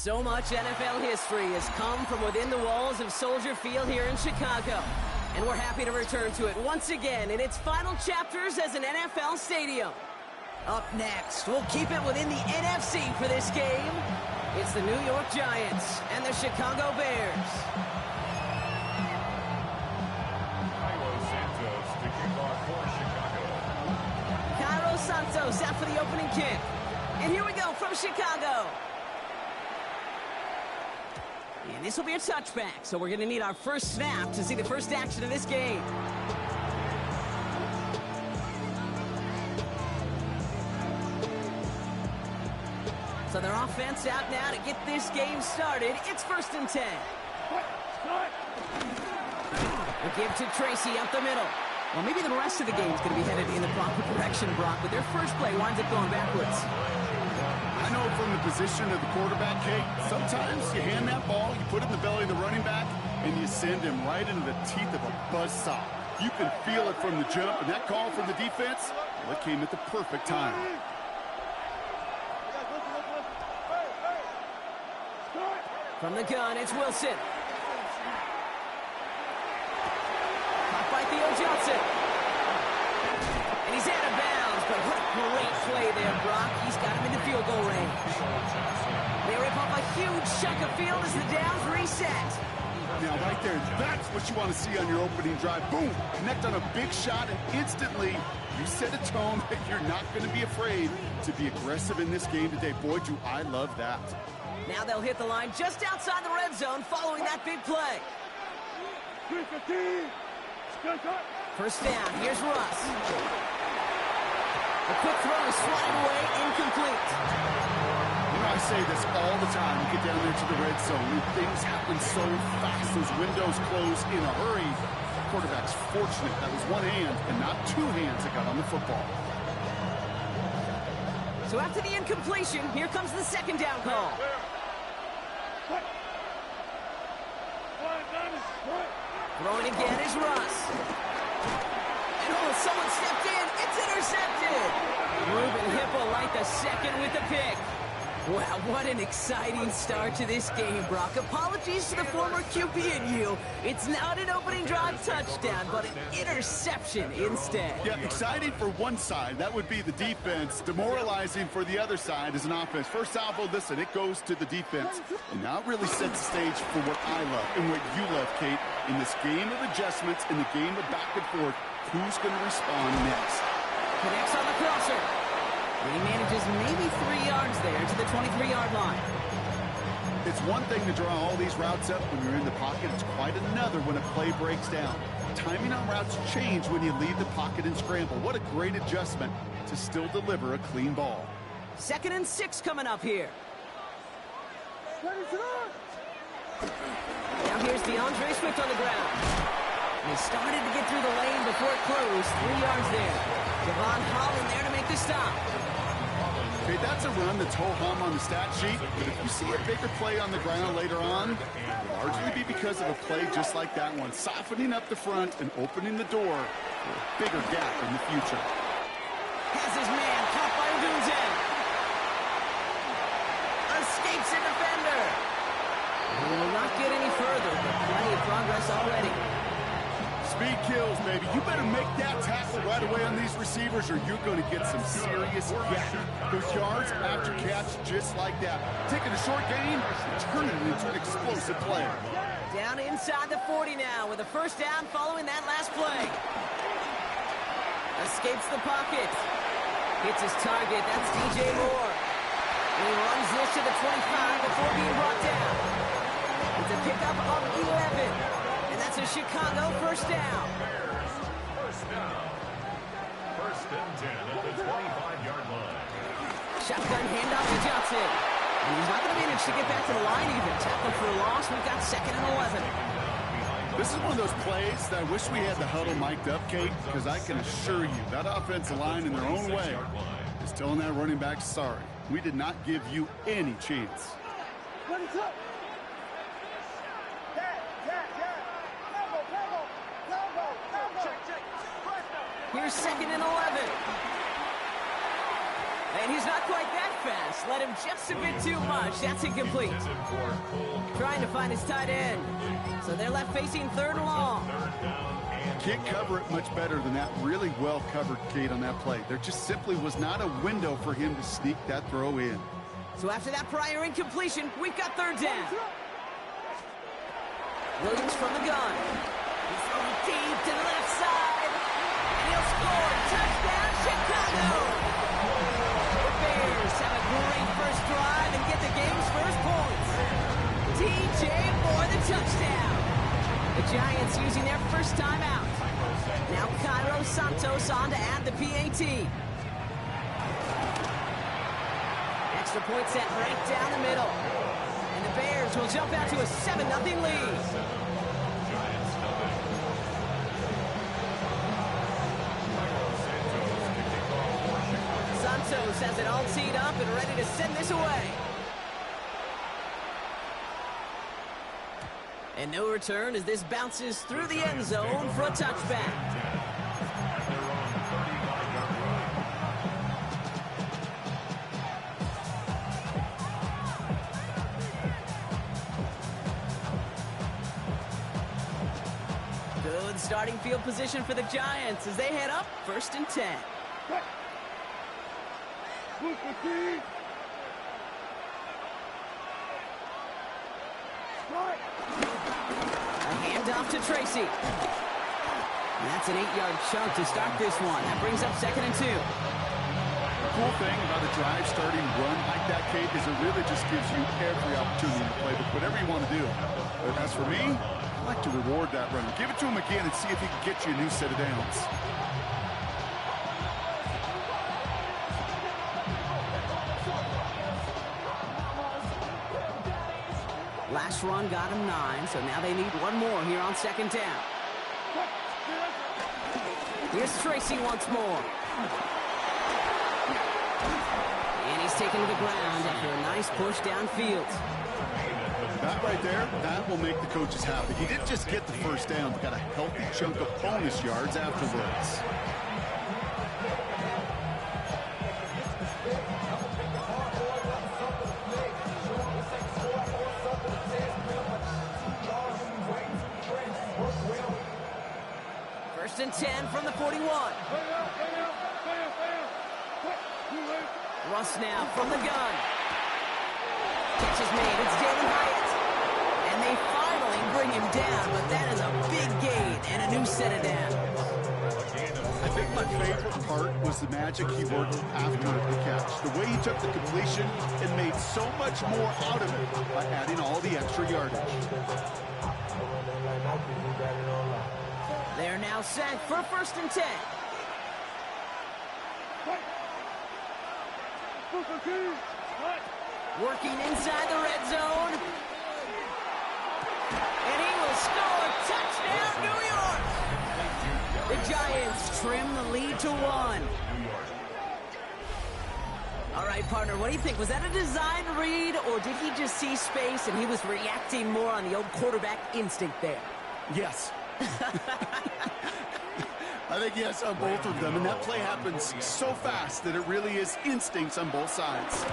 So much NFL history has come from within the walls of Soldier Field here in Chicago. And we're happy to return to it once again in its final chapters as an NFL stadium. Up next, we'll keep it within the NFC for this game. It's the New York Giants and the Chicago Bears. Cairo Santos out for the opening kick. And here we go from Chicago. And this will be a touchback, so we're going to need our first snap to see the first action of this game. So their offense out now to get this game started. It's 1st and 10. A give to Tracy up the middle. Well, maybe the rest of the game is going to be headed in the proper direction, Brock, but their first play winds up going backwards. I know from the position of the quarterback, Kate, sometimes you hand that ball, you put it in the belly of the running back, and you send him right into the teeth of a buzzsaw. You can feel it from the jump, and that call from the defense, well, it came at the perfect time. From the gun, it's Wilson. Caught by Theo Johnson. And he's out of bounds, but what a great play there, Brock. He's got him into field goal range. They rip up a huge chunk of field as the downs reset. Now, right there, that's what you want to see on your opening drive. Boom! Connect on a big shot, and instantly, you set a tone that you're not going to be afraid to be aggressive in this game today. Boy, do I love that. Now they'll hit the line just outside the red zone following that big play. First down, here's Russ. A quick throw is swatted away, incomplete. You know, I say this all the time. You get down there to the red zone, and things happen so fast. Those windows close in a hurry. The quarterback's fortunate that was one hand and not two hands that got on the football. So after the incompletion, here comes the second down call. Throwing again is Russ. And oh, someone stepped in. It's intercepted. Ruben Hippolyte the second with the pick. Wow, what an exciting start to this game, Brock. Apologies to the former QB and you. It's not an opening drive touchdown, but an interception instead. Yeah, exciting for one side. That would be the defense. Demoralizing for the other side as an offense. First salvo, listen, it goes to the defense. And now it really sets the stage for what I love and what you love, Kate. In this game of adjustments, in the game of back and forth, who's going to respond next? Connects on the crosser. And he manages maybe 3 yards there to the 23-yard line. It's one thing to draw all these routes up when you're in the pocket. It's quite another when a play breaks down. Timing on routes change when you leave the pocket and scramble. What a great adjustment to still deliver a clean ball. 2nd and 6 coming up here. Now here's DeAndre Swift on the ground. And he started to get through the lane before it closed. 3 yards there. Devon Holland there to make the stop. Okay, that's a run that's ho-hum on the stat sheet, but if you see a bigger play on the ground later on, it'll largely be because of a play just like that one, softening up the front and opening the door for a bigger gap in the future. Has his man caught by Gunzen. Escapes a defender. He will not get any further, but plenty of progress already. Speed kills, baby. You better make that tackle right away on these receivers or you're going to get some serious gap. Those yards after catch just like that. Taking a short gain, turning it into an explosive play. Down inside the 40 now with a first down following that last play. Escapes the pocket. Hits his target. That's DJ Moore. And he runs this to the 25 before being brought down. It's a pickup of 11. And that's a Chicago first down. First down. 1st and 10 at the 25-yard line. Shotgun handoff to Johnson. And he's not going to manage to get back to the line even. Tackle for a loss. We've got 2nd and 11. This is one of those plays that I wish we had the huddle mic'd up, Kate, because I can assure you that offensive line in their own way is telling that running back, sorry, we did not give you any chance. Here's 2nd and 11. They and he's not quite that fast. Let him just a bit too much. That's incomplete. Trying to find his tight end. So they're left facing third and long. Can't cover it much better than that. Really well covered, Kate, on that play. There just simply was not a window for him to sneak that throw in. So after that prior incompletion, we've got third down. Williams from the gun. He's throwing deep to the left side. And he'll score. Touchdown, Chicago! The Bears have a great first drive and get the game's first points. TJ for the touchdown. The Giants using their first time out. Now Cairo Santos on to add the PAT. Extra point set right down the middle. And the Bears will jump out to a 7-0 lead. Santos has it all teed up and ready to send this away. And no return as this bounces through the end zone for a touchback. Good starting field position for the Giants as they head up 1st and 10. A handoff to Tracy. And that's an 8-yard chunk to start this one. That brings up 2nd and 2. The cool thing about a drive starting run like that, Kate, is it really just gives you every opportunity to play with whatever you want to do. But as for me, I like to reward that runner. Give it to him again and see if he can get you a new set of downs. Last run got him 9, so now they need one more here on 2nd down. Here's Tracy once more. And he's taken to the ground after a nice push downfield. That right there, that will make the coaches happy. He didn't just get the first down, but got a healthy chunk of bonus yards afterwards. First and 10 from the 41. Russ now from the gun. Catch is made. It's Jalen Hyatt. And they finally bring him down, but that is a big gain and a new set of downs. I think my favorite part was the magic he worked after the catch. The way he took the completion and made so much more out of it by adding all the extra yardage. They're now set for 1st and 10. Working inside the red zone. And he will score. Touchdown, New York! The Giants trim the lead to 1. All right, partner, what do you think? Was that a design read, or did he just see space and he was reacting more on the old quarterback instinct there? Yes. I think yes on both of them, and that play happens so fast that it really is instincts on both sides.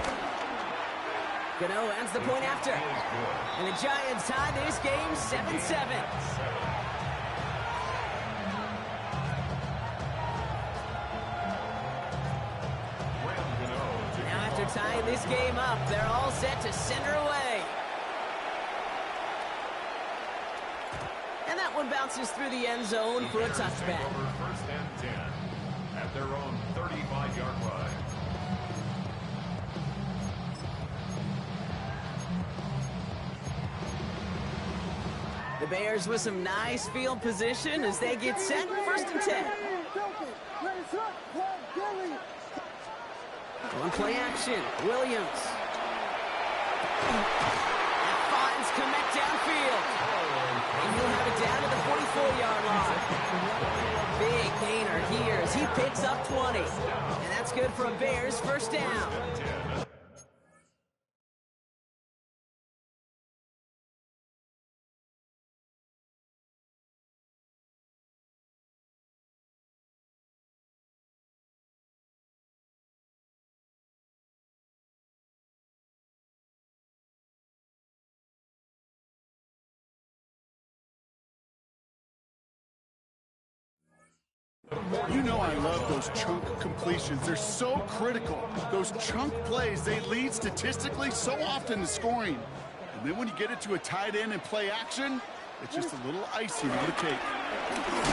Gano adds the point after. And the Giants tie this game 7-7. Now after tying this game up, they're all set to send her away. And that one bounces through the end zone for a touchback. 1st and 10 at their own 35-yard line. The Bears with some nice field position as they get set 1st and 10. One play action, Williams. That finds Kmet downfield. And he'll have it down to the 44-yard line. Big gainer here as he picks up 20. And that's good for a Bears first down. You know I love those chunk completions. They're so critical. Those chunk plays, they lead statistically so often to scoring. And then when you get it to a tight end and play action, it's just a little icing on the cake.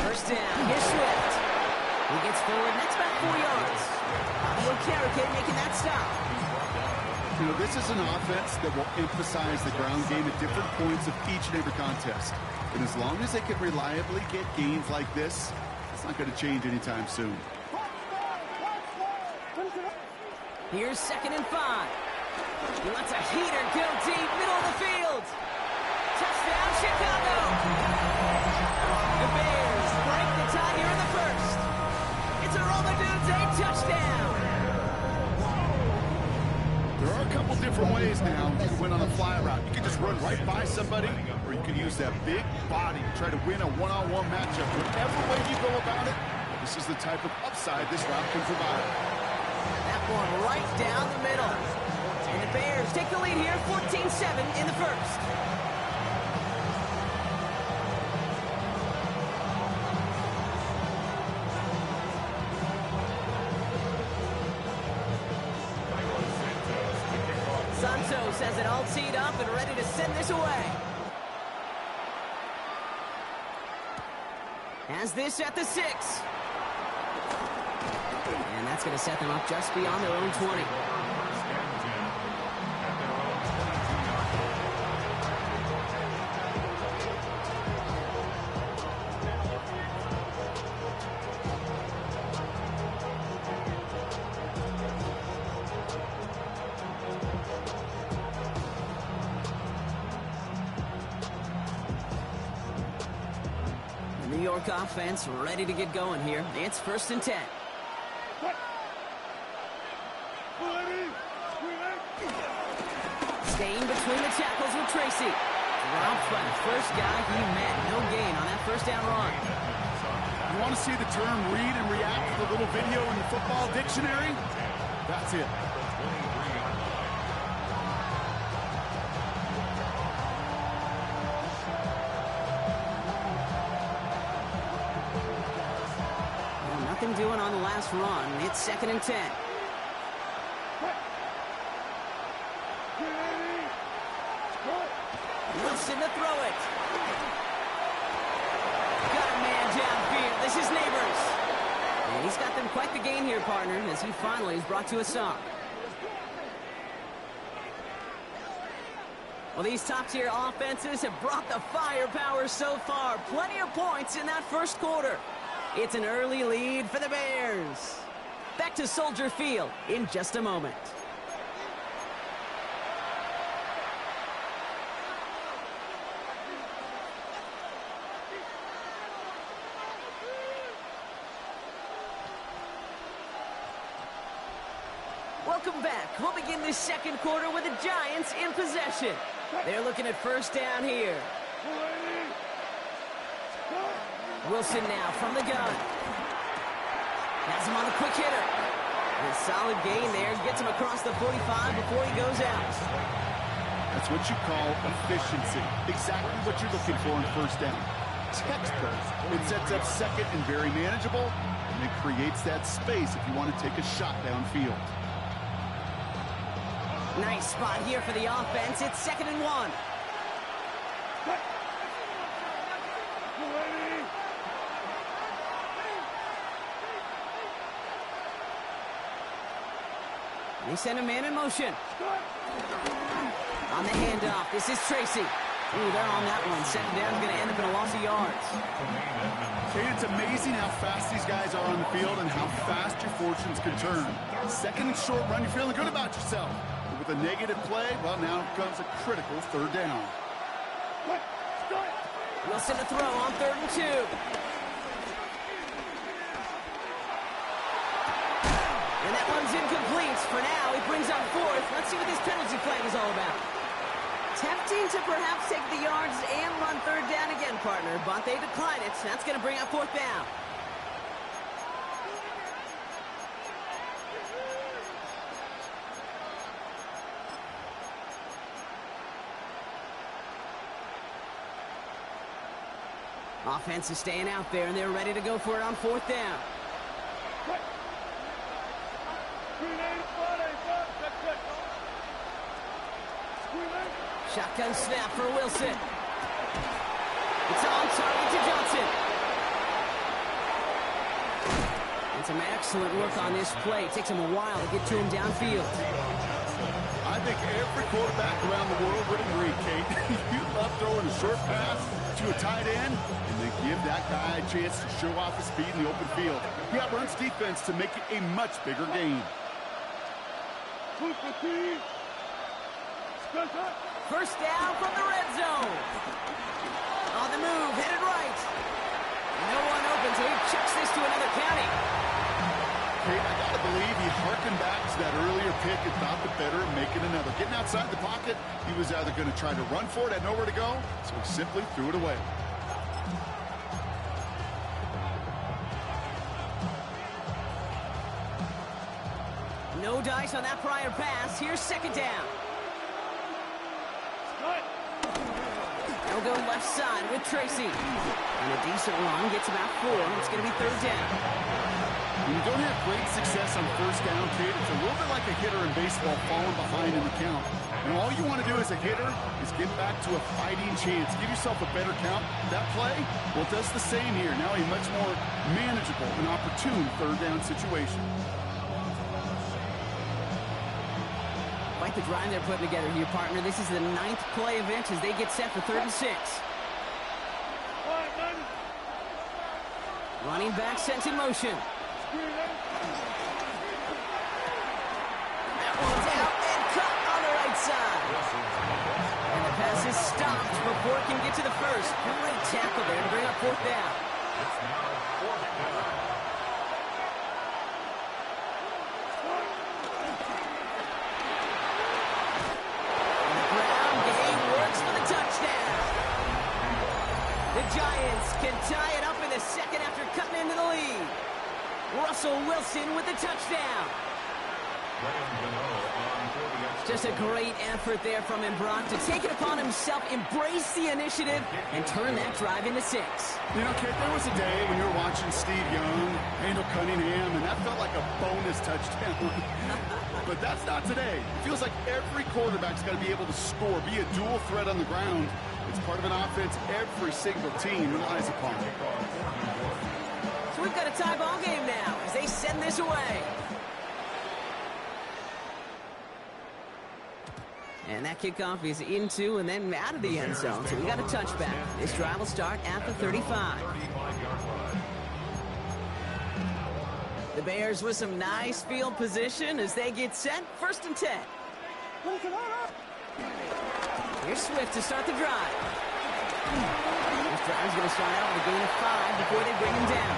First down, here's Swift. He gets forward, that's about 4 yards. Fabio Carriquet making that stop. You know, this is an offense that will emphasize the ground game at different points of each and every contest. And as long as they can reliably get gains like this, it's not going to change anytime soon. Here's 2nd and 5. He lets a heater go deep, middle of the field. Touchdown, Chicago! The Bears break the tie here in the first. It's a Romadunze touchdown! There are a couple different ways now you can win on a fly route. You can just run right by somebody, or you can use that big body to try to win a one-on-one matchup. Whatever way you go about it, this is the type of upside this route can provide. That one right down the middle. And the Bears take the lead here, 14-7 in the first. Santos has it all teed up and ready to send this away. Has this at the 6. And that's going to set them up just beyond their own 20. The New York offense ready to get going here. It's 1st and 10. Staying between the tackles with Tracy. Dropped by the first guy he met. No gain on that first down run. You want to see the term read and react to the little video in the football dictionary? That's it. Well, nothing doing on the last run. It's 2nd and 10. Wilson to throw it. Got a man downfield. This is Neighbors. And he's got them quite the gain here, partner, as he finally is brought to a stop. Well, these top-tier offenses have brought the firepower so far. Plenty of points in that first quarter. It's an early lead for the Bears. Back to Soldier Field in just a moment. Welcome back. We'll begin this second quarter with the Giants in possession. They're looking at first down here. Wilson now from the gun. Has him on the quick hitter. A solid gain there. Gets him across the 45 before he goes out. That's what you call efficiency. Exactly what you're looking for in first down. Textbook. It sets up second and very manageable, and it creates that space if you want to take a shot downfield. Nice spot here for the offense. It's 2nd and 1. They send a man in motion. On the handoff, this is Tracy. Ooh, they're on that one. 2nd down is going to end up in a loss of yards. Hey, it's amazing how fast these guys are on the field and how fast your fortunes can turn. 2nd and short run, you're feeling good about yourself. But with a negative play, well, now comes a critical 3rd down. Wilson to throw on 3rd and 2. And that one's incomplete. For now, he brings up 4th. Let's see what this penalty flag is all about. Tempting to perhaps take the yards and run 3rd down again, partner, but they decline it. That's going to bring up 4th down. Offense is staying out there, and they're ready to go for it on 4th down. Shotgun snap for Wilson. It's on target to Johnson. And some excellent work on this play. It takes him a while to get to him downfield. I think every quarterback around the world would agree, Kate. You love throwing a short pass to a tight end and then give that guy a chance to show off his speed in the open field. He outruns defense to make it a much bigger game. First down from the red zone. On the move, headed right. No one open, so he chucks this to another county. Kate, I gotta believe he harkened back to that earlier pick and thought the better of making another. Getting outside the pocket, he was either going to try to run for it, had nowhere to go, so he simply threw it away. No dice on that prior pass. Here's 2nd down. They'll go left side with Tracy. And a decent run gets about 4. It's going to be 3rd down. When you don't have great success on 1st down, Kate, it's a little bit like a hitter in baseball falling behind in the count. And all you want to do as a hitter is get back to a fighting chance. Give yourself a better count. That play, well, it does the same here. Now a much more manageable and opportune 3rd down situation. Like the drive they're putting together here, partner. This is the 9th play event as they get set for 3rd and 6. Running back sent in motion. That one's out and cut on the right side. And the pass is stopped before it can get to the first. Great tackle there to bring up 4th down. It's now 4th down. The Giants can tie it up in the 2nd after cutting into the lead. Russell Wilson with the touchdown. Just a great effort there from him, Brock, to take it upon himself, embrace the initiative, and turn that drive into 6. You know, Kate, there was a day when you were watching Steve Young, Randall Cunningham, and that felt like a bonus touchdown. But that's not today. It feels like every quarterback's got to be able to score, be a dual threat on the ground. It's part of an offense every single team relies upon. So we've got a tie ball game now as they send this away. And that kickoff is into and then out of the end zone. So we got a touchback. This drive will start at the 35. The Bears with some nice field position as they get set. 1st and 10. Here's Swift to start the drive. This drive's going to start out with a gain of 5 before they bring him down.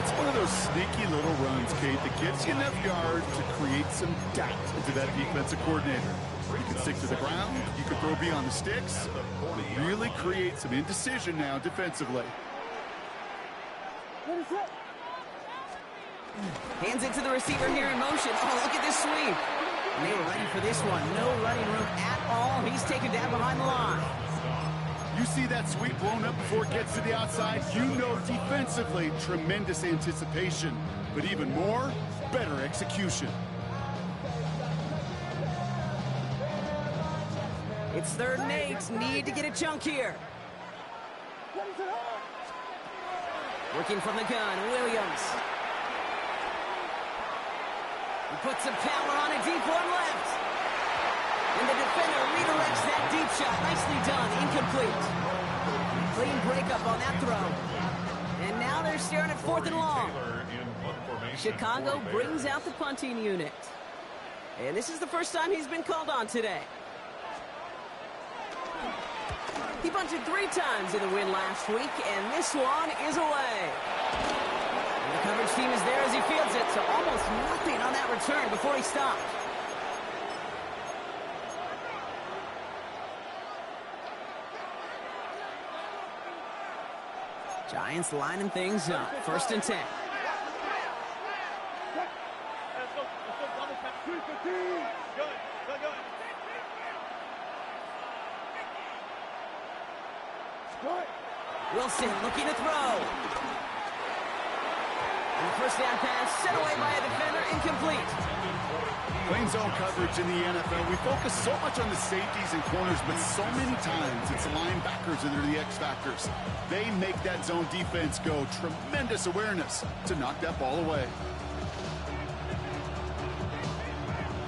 It's one of those sneaky little runs, Kate, that gets you enough yards to create some doubt into that defensive coordinator. You can stick to the ground, you can throw beyond the sticks, really create some indecision now defensively. Hands it to the receiver here in motion. Oh, look at this sweep. And they were ready for this one. No running room at all. He's taken down behind the line. You see that sweep blown up before it gets to the outside, you know defensively, tremendous anticipation. But even more, better execution. It's 3rd and 8. Need to get a chunk here. Working from the gun, Williams. He puts some power on a deep one left. And the defender redirects that deep shot. Nicely done. Incomplete. Clean breakup on that throw. And now they're staring at 4th and long. Chicago brings out the punting unit. And this is the first time he's been called on today. He punted 3 times in the win last week, and this one is away. And the coverage team is there as he fields it, so almost nothing on that return before he stopped. Giants lining things up. 1st and 10. Wilson looking to throw. And the first down pass set away by a defender, incomplete. Playing zone coverage in the NFL, we focus so much on the safeties and corners, but so many times it's the linebackers that are the X factors. They make that zone defense go. Tremendous awareness to knock that ball away.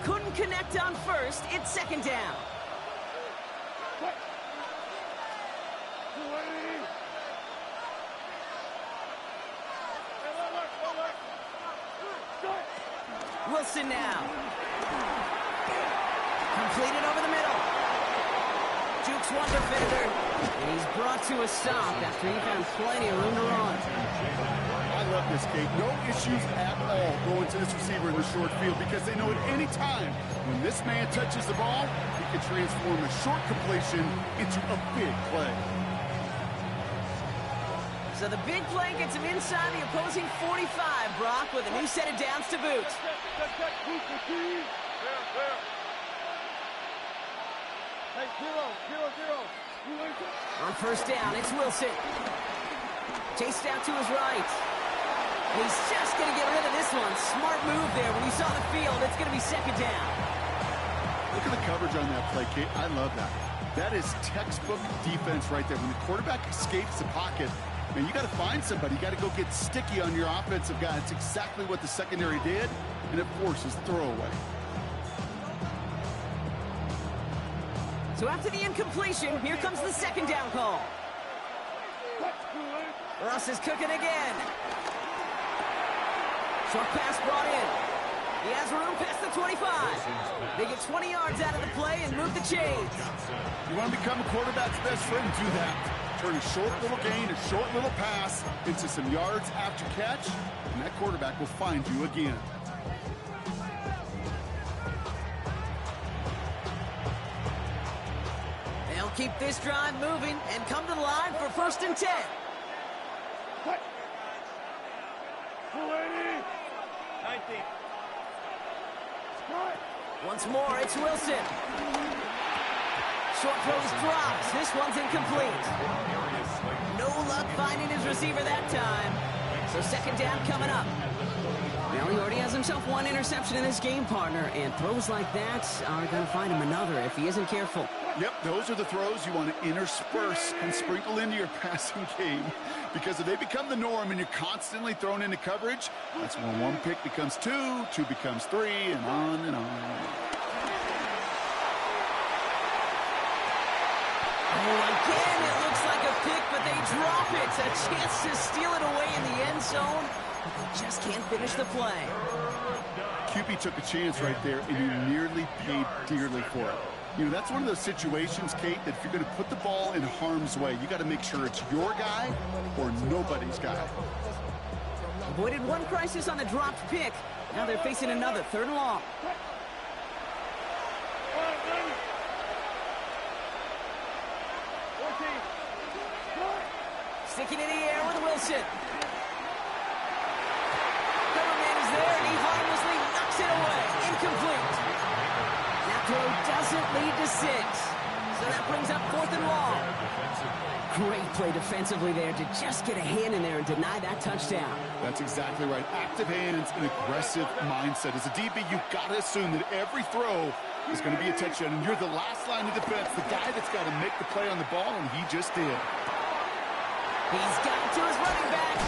Couldn't connect on first. It's second down. Wilson now. Completed over the middle. Jukes one defender. And he's brought to a stop after he found plenty of room to run. I love this, Kate. No issues at all going to this receiver in the short field because they know at any time when this man touches the ball, he can transform a short completion into a big play. So the big play gets him inside the opposing 45, Brock, with a new set of downs to boot. On first down, it's Wilson. Chased out to his right. And he's just going to get rid of this one. Smart move there. When you saw the field, it's going to be second down. Look at the coverage on that play, Kate. I love that. That is textbook defense right there. When the quarterback escapes the pocket, man, you got to find somebody. You got to go get sticky on your offensive guy. It's exactly what the secondary did, and it forces throwaway. So after the incompletion, here comes the second down call. Russ is cooking again. Short pass brought in. He has room past the 25. They get 20 yards out of the play and move the chains. You want to become a quarterback's best friend, do that. Turn a short little gain, a short little pass into some yards after catch, and that quarterback will find you again. They'll keep this drive moving and come to the line for first and 10. Once more, it's Wilson. Short throws drops. This one's incomplete. No luck finding his receiver that time. So second down coming up. Well, he already has himself one interception in this game, partner, and throws like that are going to find him another if he isn't careful. Yep, those are the throws you want to intersperse and sprinkle into your passing game. Because if they become the norm and you're constantly thrown into coverage, that's when one pick becomes two, two becomes three, and on and on. Oh, again, it looks like a pick, but they drop it. A chance to steal it away in the end zone, but they just can't finish the play. QB took a chance right there, and he nearly paid dearly for it. You know, that's one of those situations, Kate, that if you're going to put the ball in harm's way, you got to make sure it's your guy or nobody's guy. Avoided one crisis on the dropped pick. Now they're facing another, third and long. Sticking in the air with Wilson. Coverman is there, and he harmlessly knocks it away. Incomplete. That throw doesn't lead to 6. So that brings up fourth and long. Great play defensively there to just get a hand in there and deny that touchdown. That's exactly right. Active hands and aggressive mindset. As a DB, you've got to assume that every throw is going to be a touchdown, and you're the last line of defense, the guy that's got to make the play on the ball, and he just did. He's got it to his running back.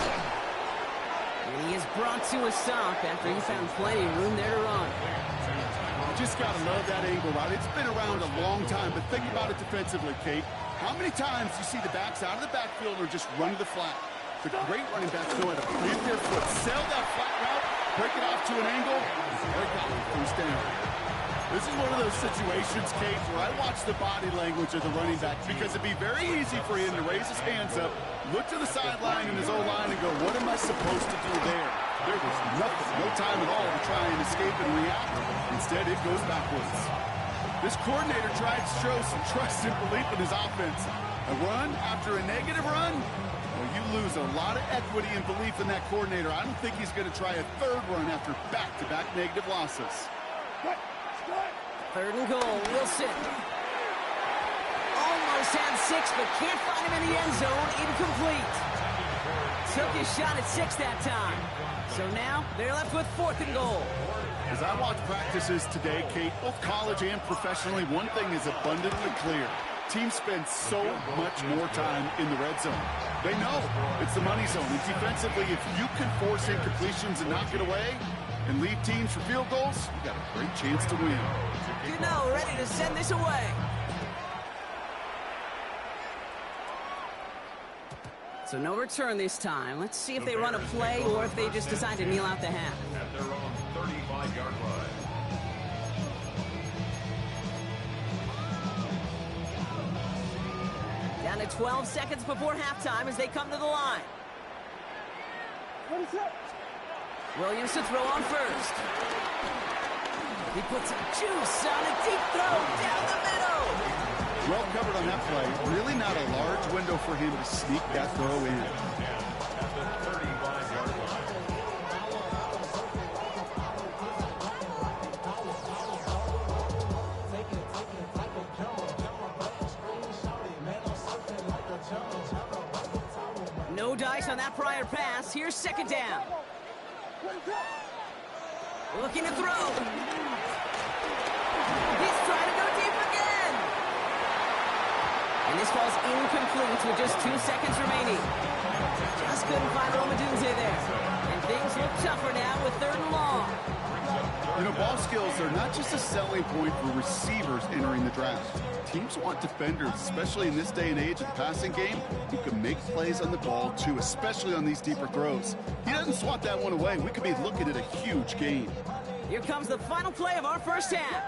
And he is brought to a stop after he found plenty of room there to run. You just got to love that angle, right? It's been around a long time, but think about it defensively, Kate. How many times do you see the backs out of the backfield or just run to the flat? The great running backs know how to plant their foot, sell that flat route, break it off to an angle, and break out the first down. This is one of those situations, Kate, where I watch the body language of the running back because it'd be very easy for him to raise his hands up, look to the sideline in his O-line and go, what am I supposed to do there? There was nothing, no time at all to try and escape and react. Instead, it goes backwards. This coordinator tried to show some trust and belief in his offense. A run after a negative run? Well, you lose a lot of equity and belief in that coordinator. I don't think he's going to try a third run after back-to-back negative losses. Third and goal, Wilson. Almost almost had 6, but can't find him in the end zone. Incomplete. Took his shot at 6 that time. So now they're left with 4th and goal. As I watch practices today, Kate, both college and professionally, one thing is abundantly clear. Teams spend so much more time in the red zone. They know it's the money zone. And defensively, if you can force incompletions and knock it away and lead teams for field goals, you got a great chance to win. Ready to send this away. So no return this time. Let's see if they run a play or if they just decide to kneel out the half. At their own 35-yard line. Down to 12 seconds before halftime as they come to the line. Williams to throw on first. He puts some juice on a deep throw down the middle. Well covered on that play. Really not a large window for him to sneak that throw in. At the 35-yard line. No dice on that prior pass. Here's 2nd down. Looking to throw. He's trying to go deep again. And this falls incomplete with just 2 seconds remaining. Just couldn't find Romadunze there. And things look tougher now with 3rd and long. You know, ball skills are not just a selling point for receivers entering the draft. Teams want defenders, especially in this day and age of the passing game, who can make plays on the ball, too, especially on these deeper throws. He doesn't swat that one away. We could be looking at a huge gain. Here comes the final play of our first half.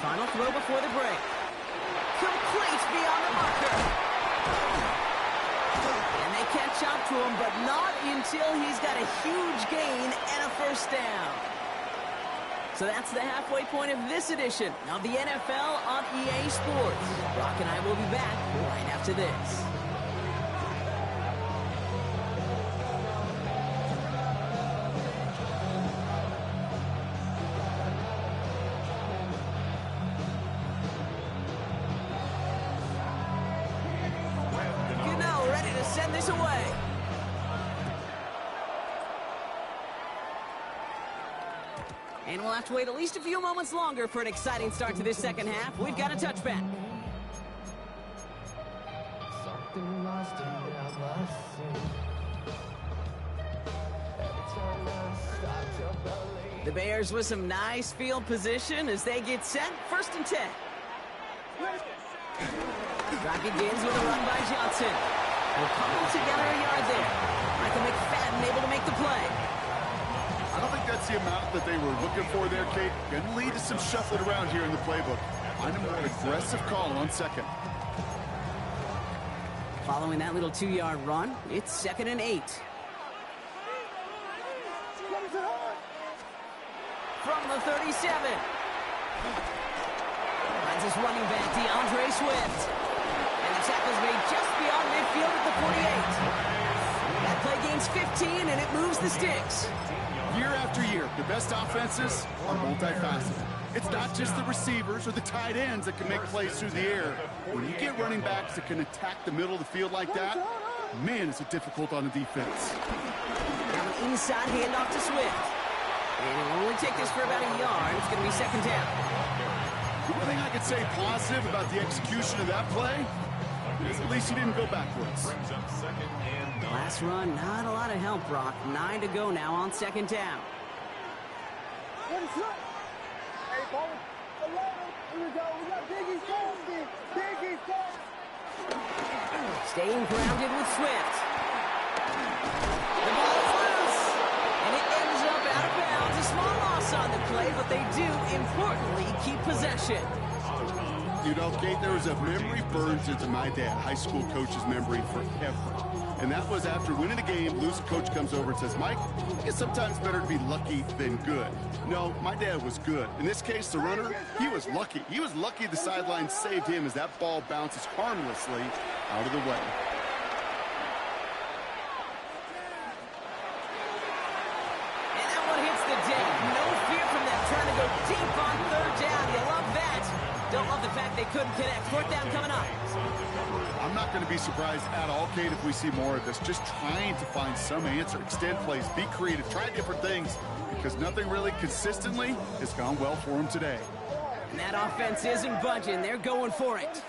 Final throw before the break. Complete beyond the marker. And they catch up to him, but not until he's got a huge gain and a 1st down. So that's the halfway point of this edition of the NFL on EA Sports. Brock and I will be back right after this. Ready to send this away. And we'll have to wait at least a few moments longer for an exciting start to this 2nd half. We've got a touchback. The Bears with some nice field position as they get set. 1st and 10. Drive begins with a run by Johnson. We're coming together a yard there. Michael McFadden able to make the play. I don't think that's the amount that they were looking for there, Kate. Going to lead to some shuffling around here in the playbook. Find a more aggressive call on 2nd. Following that little 2-yard run, it's 2nd and 8. From the 37. Finds his running back, DeAndre Swift. And the tackle's made just beyond midfield at the 48. That play gains 15, and it moves the sticks. Year after year, the best offenses are multifaceted. It's not just the receivers or the tight ends that can make plays through the air. When you get running backs that can attack the middle of the field like that, man, is it difficult on the defense. Now an inside handoff to Swift. And it'll only take this for about a yard. It's going to be 2nd down. The one thing I could say positive about the execution of that play is at least he didn't go backwards. Brings up 2nd and 9. Last run, not a lot of help, Brock. 9 to go now on 2nd down. Staying grounded with Swift. The ball is loose, and it ends up out of bounds. A small loss on the play, but they do, importantly, keep possession. You know, Kate, there was a memory burns into my dad, high school coach's memory forever. And that was after winning a game, losing coach comes over and says, Mike, I think it's sometimes better to be lucky than good. No, my dad was good. In this case, the runner, he was lucky. He was lucky the sideline saved him as that ball bounces harmlessly out of the way. the fact they couldn't connect. Fourth down coming up. I'm not going to be surprised at all, Kate, if we see more of this. Just trying to find some answer, extend plays, be creative, try different things, because nothing really consistently has gone well for them today. And that offense isn't budging. They're going for it.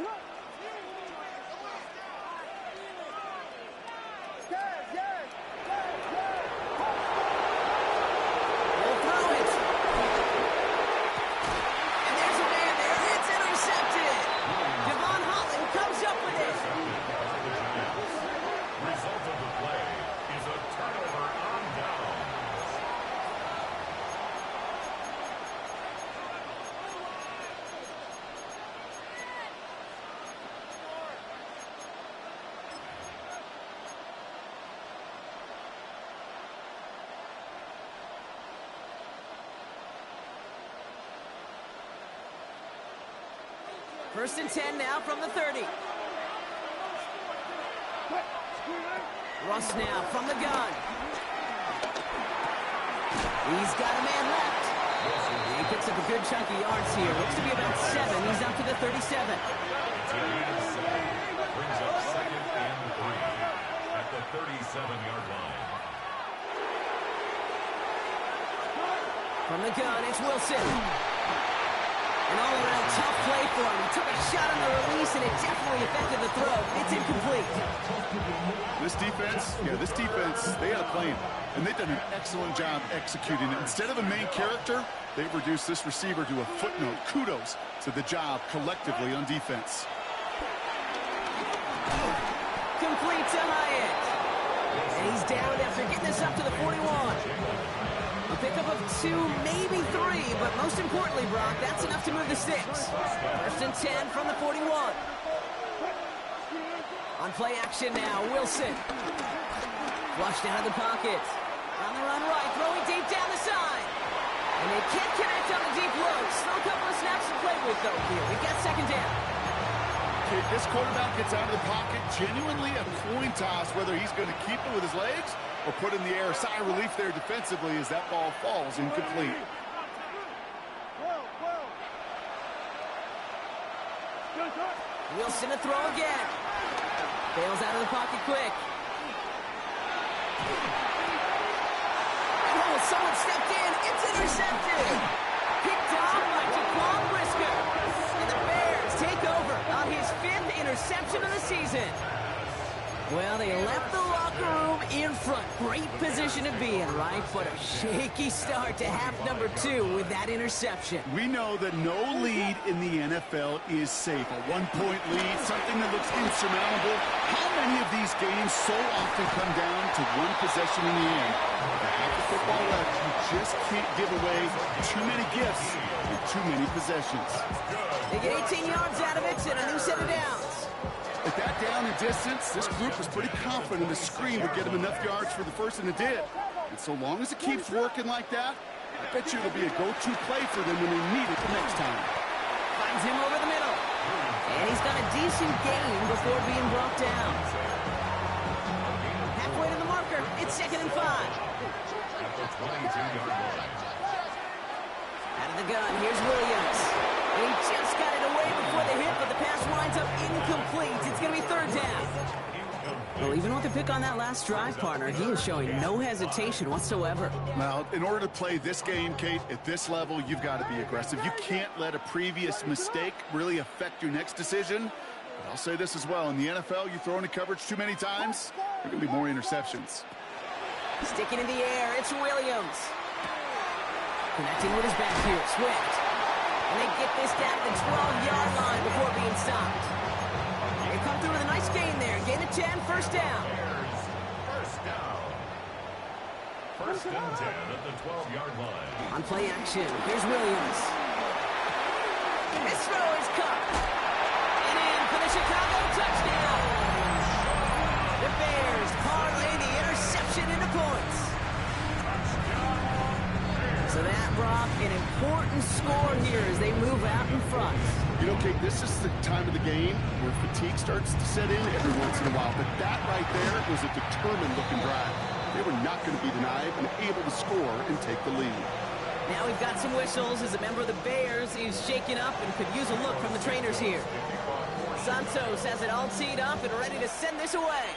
First and 10 now from the 30. Russ now from the gun. He's got a man left. He picks up a good chunk of yards here. Looks to be about 7. He's out to the 37. Brings up second and 3 at the 37-yard line. From the gun, it's Wilson. An all-around tough play for him. He took a shot on the release, and it definitely affected the throw. It's incomplete. This defense, they had a plan, and they've done an excellent job executing it. Instead of a main character, they've reduced this receiver to a footnote. Kudos to the job collectively on defense. Complete to Hyatt. And he's down after getting this up to the 41. A pickup of 2, maybe 3, but most importantly, Brock, that's enough to move the sticks. First and 10 from the 41. On play action now, Wilson. Flushed out of the pocket. On the run right, throwing deep down the side. And they can't connect on the deep low. Still a couple of snaps to play with, though, here. We got second down. Okay, this quarterback gets out of the pocket, genuinely a coin toss, whether he's going to keep it with his legs or put in the air. Sigh of relief there defensively as that ball falls incomplete. Wilson to throw again. Bails out of the pocket quick. Oh, someone stepped in. It's intercepted. Picked off by Jaquan Brisker. And the Bears take over on his 5th interception of the season. Well, they left the locker room in front. Great position to be in, right? But a shaky start to half number 2 with that interception. We know that no lead in the NFL is safe. A one-point lead, something that looks insurmountable. How many of these games so often come down to one possession in the end? With half the football left, you just can't give away too many gifts with too many possessions. They get 18 yards out of it and a new set of downs. At that down and distance, this group was pretty confident the screen would get them enough yards for the first, and it did. And so long as it keeps working like that, I bet you it'll be a go-to play for them when they need it the next time. Finds him over the middle. And he's got a decent gain before being brought down. Halfway to the marker. It's second and 5. At the 22-yard line. Out of the gun, here's Williams. And he just got it away before the hit, but the pass winds up incomplete. It's going to be third down. Well, even with the pick on that last drive, partner, he is showing no hesitation whatsoever. Well, in order to play this game, Kate, at this level, you've got to be aggressive. You can't let a previous mistake really affect your next decision. But I'll say this as well. In the NFL, you throw into coverage too many times, there are going to be more interceptions. Sticking in the air, it's Williams. Connecting with his back here, Swift. And they get this down to the 12-yard line before being stopped. They come through with a nice gain there. Gain of 10, first down. First down. First and 10 at the 12-yard line. On play action, here's Williams. This throw is caught. And in for the Chicago touchdown. The Bears parlay the interception into points. So that, Brock, an important score here as they move out in front. You know, Kate, this is the time of the game where fatigue starts to set in every once in a while. But that right there was a determined-looking drive. They were not going to be denied and able to score and take the lead. Now we've got some whistles as a member of the Bears is shaken up and could use a look from the trainers here. Santos has it all teed up and ready to send this away.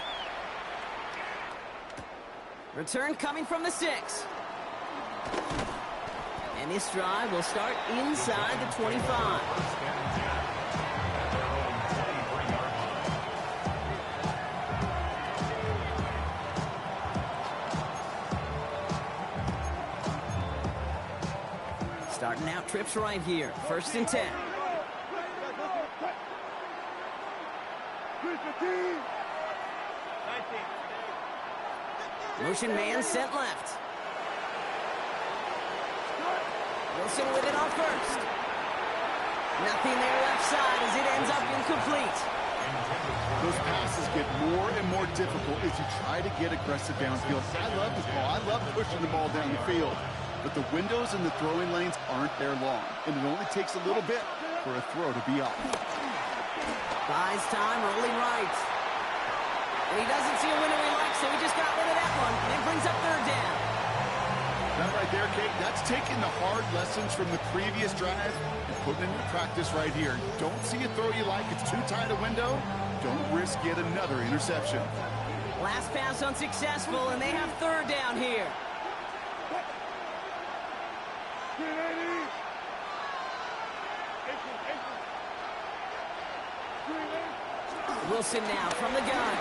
Return coming from the 6. And this drive will start inside the 25. Starting out trips right here. 1st and 10. Motion man sent left. Wilson with it on 1st. Nothing there left side as it ends up incomplete. Those passes get more and more difficult as you try to get aggressive downfield. I love this ball. I love pushing the ball down the field. But the windows in the throwing lanes aren't there long. And it only takes a little bit for a throw to be off. Buys time, rolling right. And he doesn't see a window he likes, so he just got rid of that one. And it brings up 3rd down. That right there, Kate, that's taking the hard lessons from the previous drive and putting it into practice right here. Don't see a throw you like, it's too tight a window. Don't risk yet another interception. Last pass unsuccessful, and they have 3rd down here. Wilson now from the gun.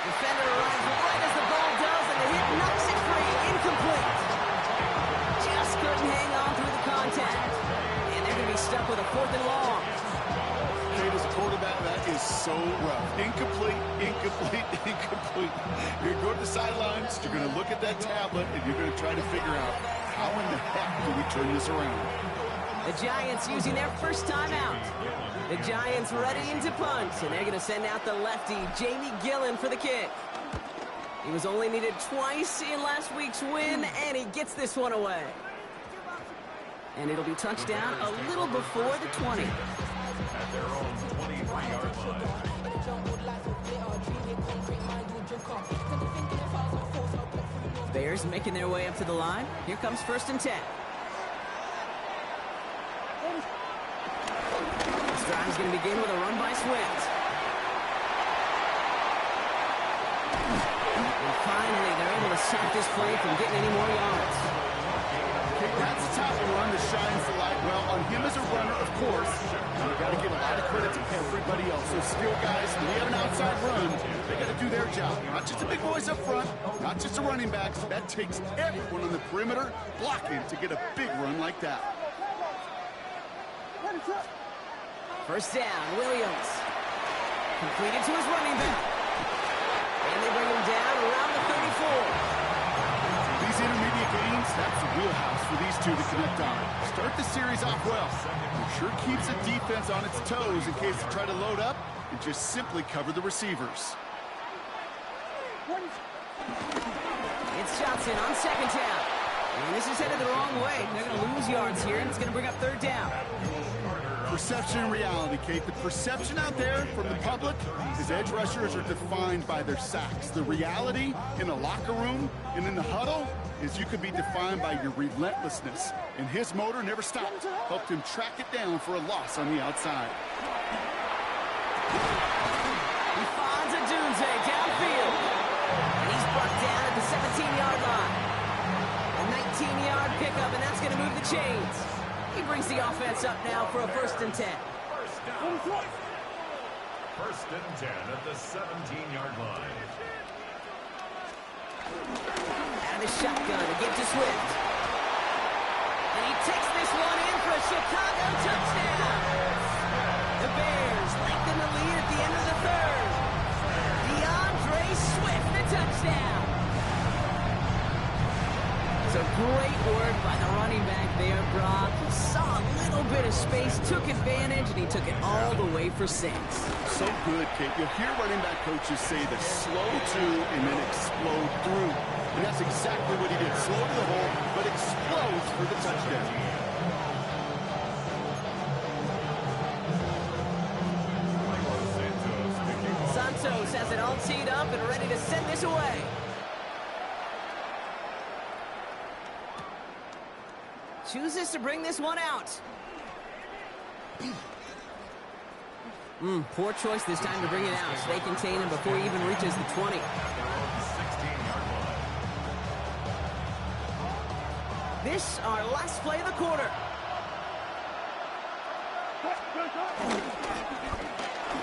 Defender arrives right as the ball does, and the hit knocks it free. Incomplete. Just couldn't hang on through the contact. And they're going to be stuck with a 4th and long. Kate, as a quarterback, that is so rough. Incomplete, incomplete, incomplete. You're going to go to the sidelines, you're going to look at that tablet, and you're going to try to figure out how in the heck do we turn this around. The Giants using their first timeout. The Giants readying to punt, and they're going to send out the lefty, Jamie Gillen, for the kick. He was only needed twice in last week's win, and he gets this one away. And it'll be touchdown a little before the 20. At their own 23-yard line. Bears making their way up to the line. Here comes 1st and 10. This drive's going to begin with a run by Swift. And finally, they're able to stop this play from getting any more yards. That's the type of run that shines the light well on him as a runner, of course. And you got to give a lot of credit to everybody else. So skill guys, when we have an outside run, they got to do their job. Not just the big boys up front, not just the running backs. That takes everyone on the perimeter blocking to get a big run like that. 1st down, Williams. Completed to his running back. And they bring him down around the 34. These intermediate gains, that's the wheelhouse for these two to connect on. Start the series off well. It sure keeps the defense on its toes in case they try to load up and just simply cover the receivers. It's Johnson on 2nd down. And this is headed the wrong way. They're going to lose yards here, and it's going to bring up 3rd down. Perception and reality, Kate. The perception out there from the public is edge rushers are defined by their sacks. The reality in the locker room and in the huddle is you could be defined by your relentlessness. And his motor never stopped. Helped him track it down for a loss on the outside. He finds a Dunze downfield. And he's brought down at the 17-yard line. A 19-yard pickup, and that's going to move the chains. He brings the offense up now for a 1st and 10. First down. 1st and 10 at the 17-yard line. Out of the shotgun to get to Swift. And he takes this one in for a Chicago touchdown. The Bears lengthen the lead at the end of the 3rd. DeAndre Swift, the touchdown. So great work by the running back there, Brock. He saw a little bit of space, took advantage, and he took it all the way for 6. So good, Kate. You'll hear running back coaches say the slow to and then explode through. And that's exactly what he did. Slow to the hole, but explodes for the touchdown. Santos has it all teed up and ready to send this away. chooses to bring this one out. Poor choice this time to bring it out. They contain him before he even reaches the 20. This, our last play of the quarter.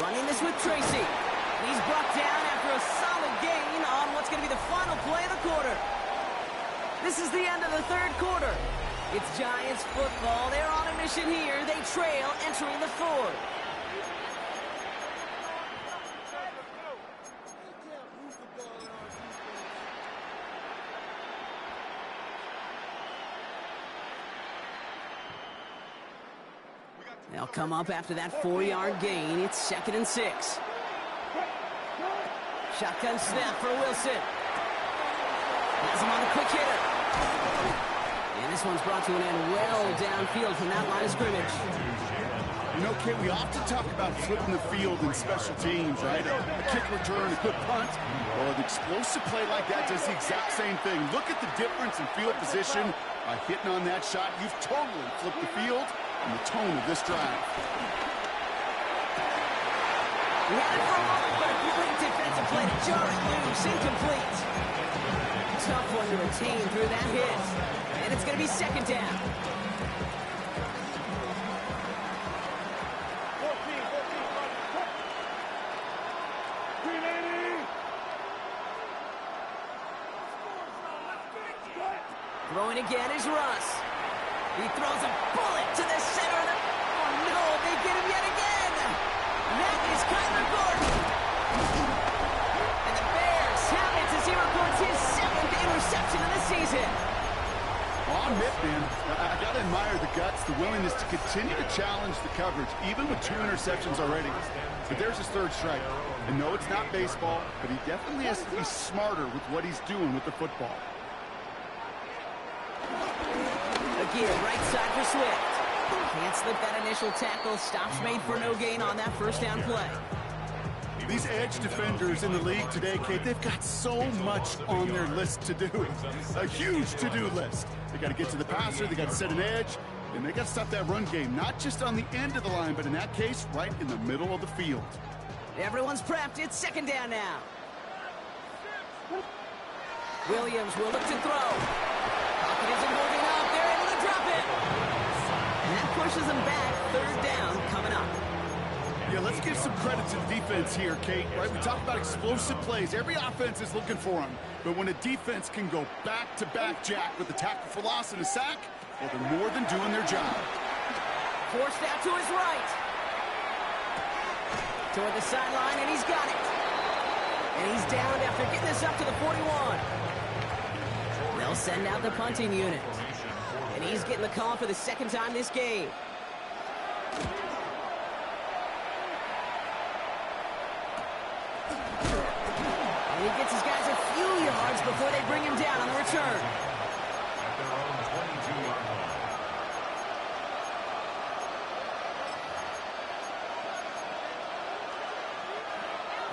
Running this with Tracy. He's brought down after a solid gain on what's going to be the final play of the quarter. This is the end of the third quarter. It's Giants football. They're on a mission here. They trail entering the fourth. They'll come up after that 4-yard gain. It's 2nd and 6. Shotgun snap for Wilson. Has him on a quick hitter. And this one's brought to an end well downfield from that line of scrimmage. You know, Kate, we often talk about flipping the field in special teams, right? A kick return, a good punt. Well, an explosive play like that does the exact same thing. Look at the difference in field position. By hitting on that shot, you've totally flipped the field and the tone of this drive. He had it for a moment, but a great defensive play to jar it loose, incomplete. Tough one to retain through that hit. And it's going to be 2nd down. Throwing again is Russ. He throws a bullet to the center of the... Oh, no, they get him yet again. That is Kyler Gordon. And the Bears have it as he records his 7th interception of the season. Well, I'll admit, man, I got to admire the guts, the willingness to continue to challenge the coverage, even with 2 interceptions already. But there's his 3rd strike. And no, it's not baseball, but he definitely has to be smarter with what he's doing with the football. Again, right side for Swift. Can't slip that initial tackle. Stops made for no gain on that 1st down play. These edge defenders in the league today, Kate, they've got so much on their list to do. A huge to-do list. They got to get to the passer, they got to set an edge, and they got to stop that run game, not just on the end of the line, but in that case, right in the middle of the field. Everyone's prepped. It's 2nd down now. Williams will look to throw. Pocket isn't holding up. They're able to drop it. And that pushes them back. 3rd down coming up. Yeah, let's give some credit to the defense here, Kate. Right, we talk about explosive plays. Every offense is looking for them. But when a defense can go back-to-back, Jack, with a tackle for loss and a sack, well, they're more than doing their job. Forced out to his right. Toward the sideline, and he's got it. And he's downed after getting this up to the 41. They'll send out the punting unit. And he's getting the call for the 2nd time this game. And he gets his guys a few yards before they bring him down on the return. At their own 22-yard line.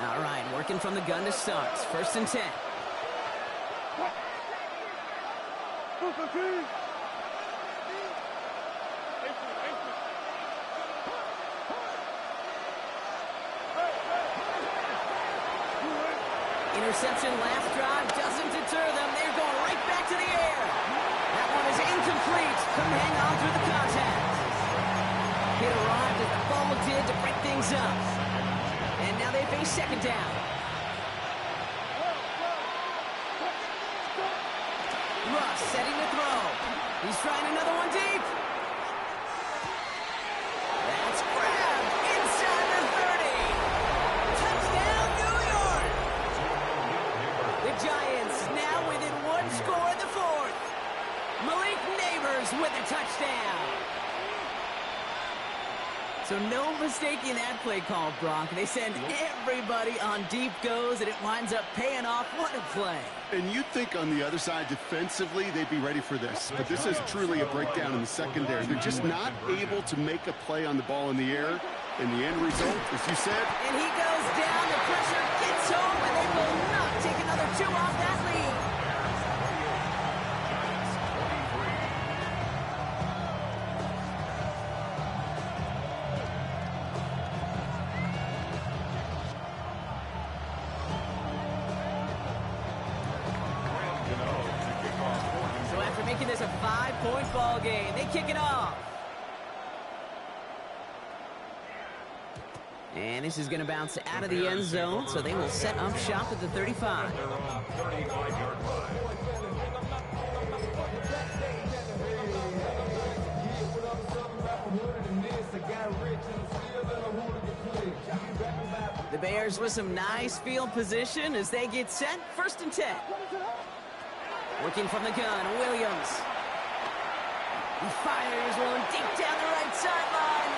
All right, working from the gun to start. 1st and 10. Interception last drive doesn't deter them. They're going right back to the air. That one is incomplete. Couldn't hang on through the contact. It arrived as the ball did to break things up. And now they face 2nd down. Russ setting to throw. He's trying another one deep. That's grabbed inside the 30. Touchdown, New York. The Giants now within 1 score in the 4th. Malik Neighbors with a touchdown. So no mistaking that play call, Brock. They send everybody on deep goes, and it winds up paying off. What a play. And you'd think on the other side, defensively, they'd be ready for this. But this is truly a breakdown in the secondary. They're just not able to make a play on the ball in the air. And the end result, as you said. And he goes down. The pressure gets home, and they will not take another 2 off that lead. making this a 5-point ball game. They kick it off. And this is going to bounce out of the end zone, so they will set up shop at the 35. They're on 35-yard line. The Bears with some nice field position as they get set. 1st and 10. Working from the gun, Williams. He fires one deep down the right sideline.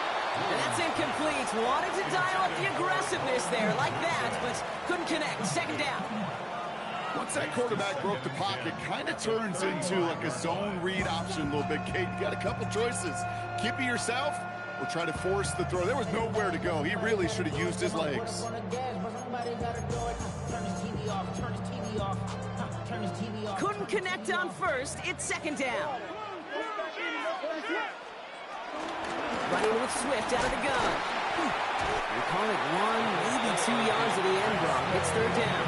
And that's incomplete. Wanted to dial up the aggressiveness there like that, but couldn't connect. 2nd down. Once that quarterback broke the pocket, kind of turns into like a zone read option a little bit, Kate. You got a couple choices. Keep it yourself or try to force the throw. There was nowhere to go. He really should have used his legs. Couldn't connect on 1st. It's 2nd down. Running with Swift out of the gun. We call it 1, maybe 2 yards at the end block. It's 3rd down.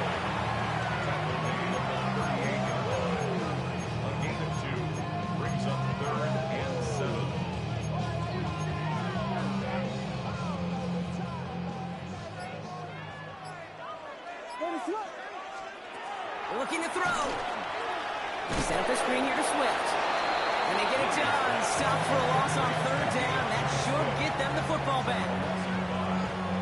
A gain of 2 brings up 3rd and 7. Looking to throw. Set up the screen here to Swift. And they get it done. Stop for a loss on 3rd down. That should get them the football back.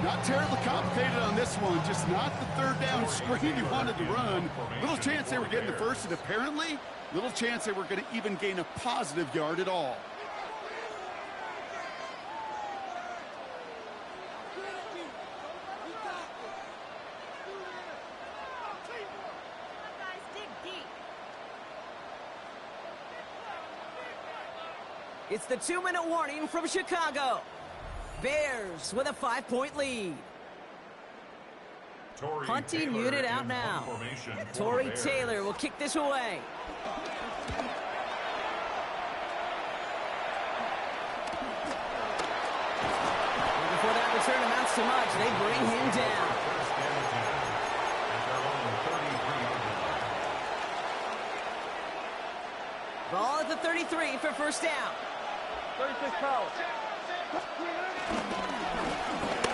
Not terribly complicated on this one. Just not the 3rd down screen you wanted to run. Little chance they were getting the 1st, and apparently little chance they were going to even gain a positive yard at all. It's the 2-minute warning from Chicago. Bears with a 5-point lead. Hunting unit out now. Tory Taylor will kick this away. And before that return amounts to much, they bring him down. Ball at the 33 for 1st down. 36 pounds.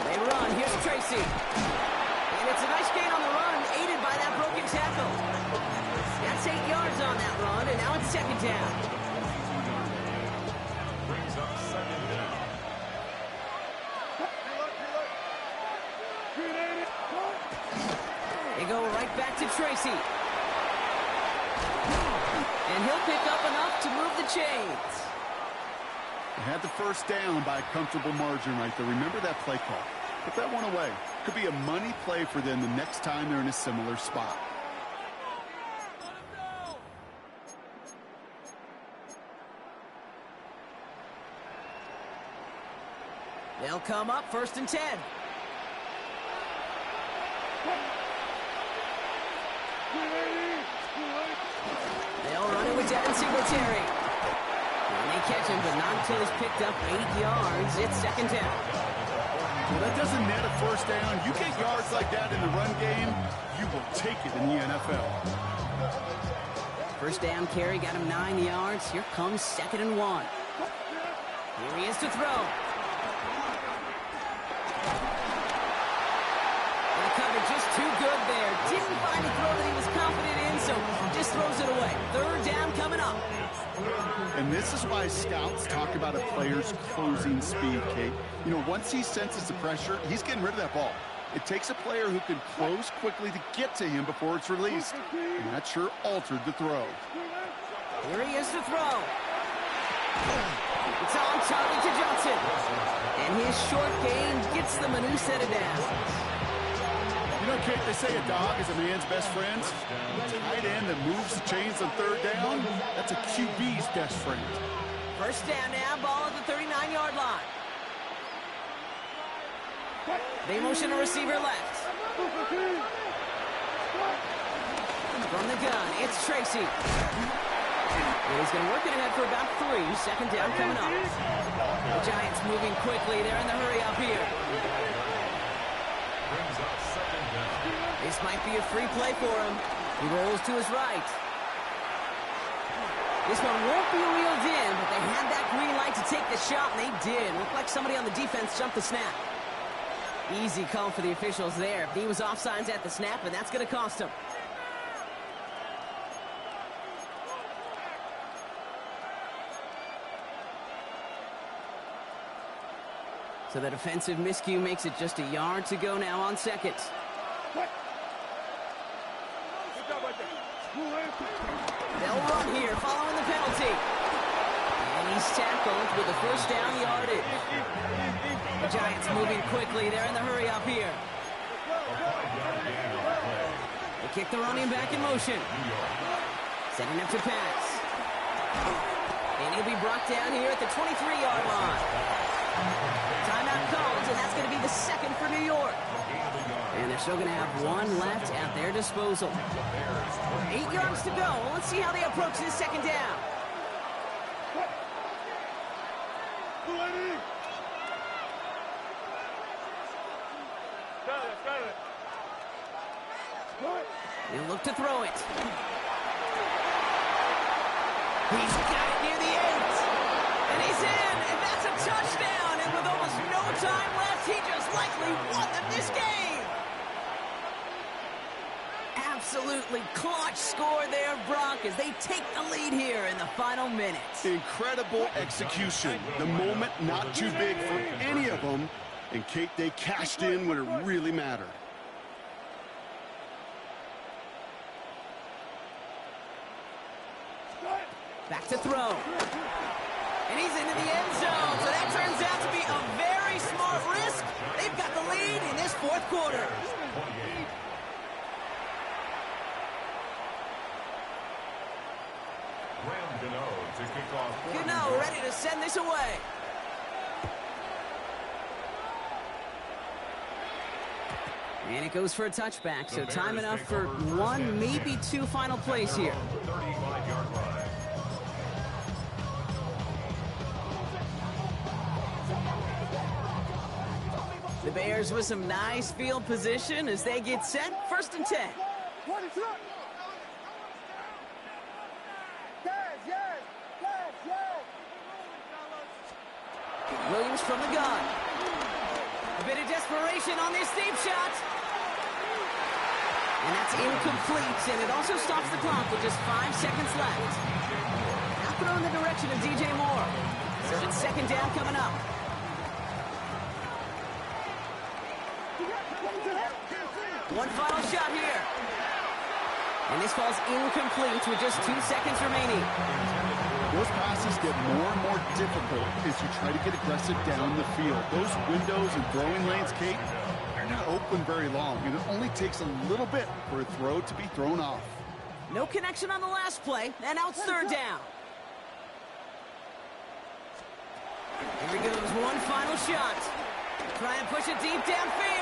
They run. Here's Tracy. And it's a nice gain on the run, aided by that broken tackle. That's 8 yards on that run, and now it's 2nd down. Brings up 2nd down. They go right back to Tracy. And he'll pick up enough to move the chains. They had the 1st down by a comfortable margin right there. Remember that play call. Put that one away. Could be a money play for them the next time they're in a similar spot. They'll come up 1st and 10. They'll run it with Devin Singletary. And they catch him, but not until he's picked up 8 yards. It's 2nd down. Well, that doesn't net a 1st down. You get yards like that in the run game, you will take it in the NFL. 1st down carry got him 9 yards. Here comes 2nd and 1. Here he is to throw. And the cover just too good there. Didn't find a throw that he was confident in, so just throws it away. 3rd down coming up. And this is why scouts talk about a player's closing speed, Kate. You know, once he senses the pressure, he's getting rid of that ball. It takes a player who can close quickly to get to him before it's released. And that sure altered the throw. Here he is to throw. It's on target to Johnson. And his short gain gets them a new set of downs. You know, Kate, they say a dog is a man's best friend. A tight end that moves the chains on 3rd down, that's a QB's best friend. 1st down now, ball at the 39-yard line. They motion a receiver left. From the gun, it's Tracy. And he's going to work it ahead for about 3. 2nd down coming up. The Giants moving quickly. They're in the hurry up here. Brings up 2nd down. This might be a free play for him. He rolls to his right. This one won't be reeled in, but they had that green light to take the shot, and they did. Looked like somebody on the defense jumped the snap. Easy call for the officials there. He was offsides at the snap, and that's going to cost him. So the defensive miscue makes it just a yard to go now on second. They'll run here following the penalty. And he's tackled with the first down yardage. The Giants moving quickly. They're in the hurry up here. They kick the running back in motion. Setting up to pass. And he'll be brought down here at the 23-yard line. Timeout called, and that's going to be the second for New York. And they're still going to have one left at their disposal. 8 yards to go. Let's see how they approach this second down. He'll look to throw it. He's got it near the end. And he's in, and that's a touchdown. And with almost no time left, he just likely won them this game. Absolutely clutch score there, Brock, as they take the lead here in the final minutes. Incredible execution. The moment not too big for any of them. And Kate, they cashed in when it really mattered. Back to throw. And he's into the end zone. So that turns out to be a very smart risk. They've got the lead in this fourth quarter. Gano ready to send this away. And it goes for a touchback, so time enough for one, maybe two final plays here. The Bears with some nice field position as they get set. 1st and 10. Williams from the gun. A bit of desperation on this deep shot. And that's incomplete, and it also stops the clock with just 5 seconds left. Now throw in the direction of DJ Moore. So it's second down coming up. One final shot here. And this falls incomplete with just 2 seconds remaining. Those passes get more and more difficult as you try to get aggressive down the field. Those windows and throwing lanes, Kate, they're not open very long, and it only takes a little bit for a throw to be thrown off. No connection on the last play, and now it's third down. Here he goes, one final shot. Try and push it deep downfield.